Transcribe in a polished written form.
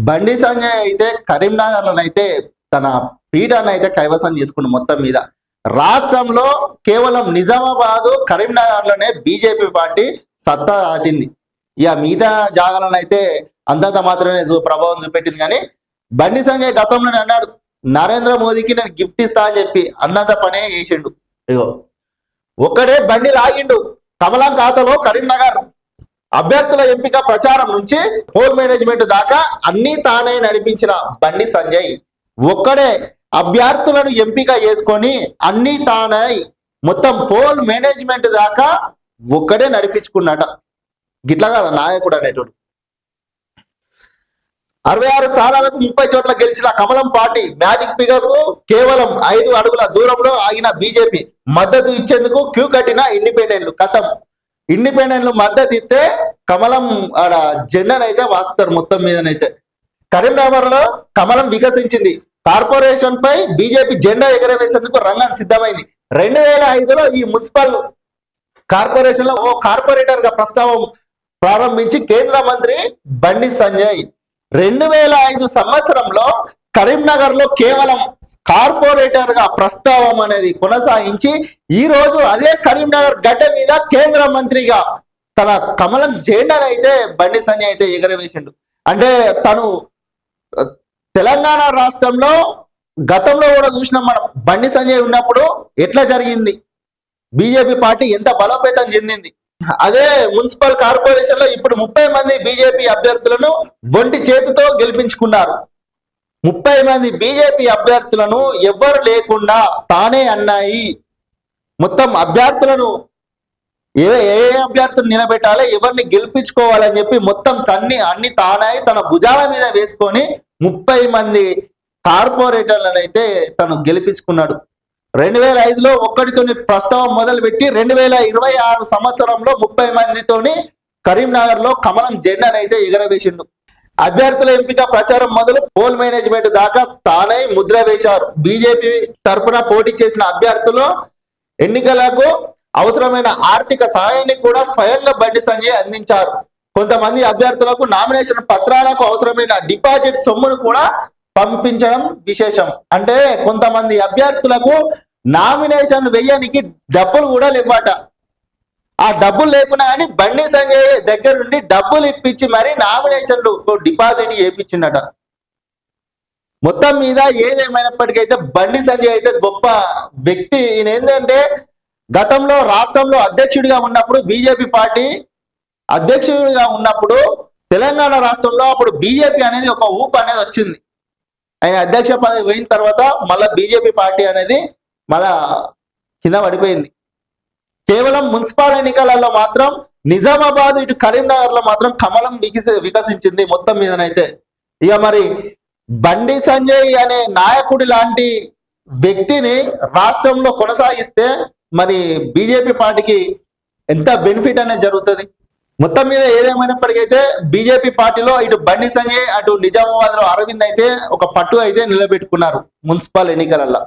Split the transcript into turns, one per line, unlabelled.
బండి సంజయ్ అయితే కరీంనగర్లోనైతే తన పీఠాన్ని అయితే కైవసం చేసుకుండు. మొత్తం మీద రాష్ట్రంలో కేవలం నిజామాబాదు కరీంనగర్లోనే బీజేపీ పార్టీ సత్తా ఆటింది. ఇక మిగతా జాగాలను అయితే అంతంత మాత్రమే ప్రభావం చూపెట్టింది. కానీ బండి సంజయ్ గతంలోనే అన్నాడు, నరేంద్ర మోదీకి నేను గిఫ్ట్ ఇస్తా అని చెప్పి అన్నంత పనే చేసిండు. ఇగో ఒక్కడే బండి లాగిండు. కమలం ఖాతాలో కరీంనగర్ అభ్యర్థుల ఎంపిక ప్రచారం నుంచి పోల్ మేనేజ్మెంట్ దాకా అన్ని తానే నడిపించిన బండి సంజయ్ ఒక్కడే అభ్యర్థులను ఎంపిక చేసుకొని అన్ని తానే మొత్తం పోల్ మేనేజ్మెంట్ దాకా ఒక్కడే నడిపించుకున్నాట. గిట్లా కాదా నాయకుడు అనేటోడు. 66 స్థానాలకు 30 చోట్ల గెలిచిన కమలం పార్టీ మ్యాజిక్ ఫిగర్ కు కేవలం 5 అడుగుల దూరంలో ఆగిన బీజేపీ మద్దతు ఇచ్చేందుకు క్యూ కట్టిన ఇండిపెండెంట్లు కథం. ఇండిపెండెంట్లు మద్దతు ఇస్తే కమలం ఆడ జెండానైతే వాకుతారు. మొత్తం మీదనైతే కరీంనగర్ లో కమలం వికసించింది. కార్పొరేషన్ పై బీజేపీ జెండా ఎగరవేసేందుకు రంగం సిద్ధమైంది. 2005లో ఈ మున్సిపల్ కార్పొరేషన్ లో ఓ కార్పొరేటర్ గా ప్రస్తావం ప్రారంభించి కేంద్ర మంత్రి బండి సంజయ్ 2005 సంవత్సరంలో కరీంనగర్ లో కేవలం కార్పొరేటర్ గా ప్రస్తావం అనేది కొనసాగించి ఈ రోజు అదే కరీంనగర్ గడ్డ మీద కేంద్ర మంత్రిగా తన కమలం జెండానైతే బండి సంజయ్ అయితే ఎగరవేసిండు. అంటే తను తెలంగాణ రాష్ట్రంలో గతంలో కూడా చూసినాం మనం. బండి సంజయ్ ఉన్నప్పుడు ఎట్లా జరిగింది, బీజేపీ పార్టీ ఎంత బలోపేతం చెందింది. అదే మున్సిపల్ కార్పొరేషన్ లో ఇప్పుడు 30 మంది బీజేపీ అభ్యర్థులను ఒంటి చేతితో గెలిపించుకున్నారు. 30 మంది బీజేపీ అభ్యర్థులను ఎవ్వరు లేకుండా తానే అన్నాయి. మొత్తం అభ్యర్థులను ఏ అభ్యర్థులు నిలబెట్టాలి, ఎవరిని గెలిపించుకోవాలని చెప్పి మొత్తం అన్ని తానే తన భుజాల మీద వేసుకొని 30 మంది కార్పొరేటర్లను అయితే తను గెలిపించుకున్నాడు. 2005లో ఒక్కడితోని ప్రస్తావం మొదలుపెట్టి 2026 సంవత్సరంలో 30 మందితోని కరీంనగర్ లో కమలం జెండానైతే ఎగరవేసిండు. అభ్యర్థుల ఎంపిక ప్రచారం మొదలు పోల్ మేనేజ్మెంట్ దాకా తానే ముద్ర వేశారు. బీజేపీ తరఫున పోటీ చేసిన అభ్యర్థులు ఎన్నికలకు అవసరమైన ఆర్థిక సహాయాన్ని కూడా స్వయంగా బండి సంజయ్ అందించారు. కొంతమంది అభ్యర్థులకు నామినేషన్ పత్రాలకు అవసరమైన డిపాజిట్ సొమ్మును కూడా పంపించడం విశేషం. అంటే కొంతమంది అభ్యర్థులకు నామినేషన్ వెయ్యనికి డబ్బులు కూడా లేవట. ఆ డబ్బులు లేకున్నా కానీ బండి సంజయ్ దగ్గర నుండి డబ్బులు ఇప్పించి మరి నామినేషన్లు డిపాజిట్ చేయించిందట. మొత్తం మీద ఏదేమైనప్పటికైతే బండి సంజయ్ అయితే గొప్ప వ్యక్తి. ఈయన ఏంటంటే గతంలో రాష్ట్రంలో అధ్యక్షుడిగా ఉన్నప్పుడు, బీజేపీ పార్టీ అధ్యక్షుడిగా ఉన్నప్పుడు తెలంగాణ రాష్ట్రంలో అప్పుడు బీజేపీ అనేది ఒక ఊపు అనేది వచ్చింది. ఆయన అధ్యక్ష పదవి పోయిన తర్వాత మళ్ళా బీజేపీ పార్టీ అనేది మళ్ళా కింద పడిపోయింది. కేవలం మున్సిపల్ ఎన్నికలలో మాత్రం నిజామాబాద్ ఇటు కరీంనగర్ లో మాత్రం కమలం వికసించింది మొత్తం మీదనైతే. ఇక మరి బండి సంజయ్ అనే నాయకుడి లాంటి వ్యక్తిని రాష్ట్రంలో కొనసాగిస్తే మరి బీజేపీ పార్టీకి ఎంత బెనిఫిట్ అనేది జరుగుతుంది. మొత్తం మీద ఏదేమైనప్పటికైతే బీజేపీ పార్టీలో ఇటు బండి సంజయ్ అటు నిజామాబాద్ లో అరవింద్ అయితే ఒక పట్టు అయితే నిలబెట్టుకున్నారు మున్సిపల్ ఎన్నికలలో.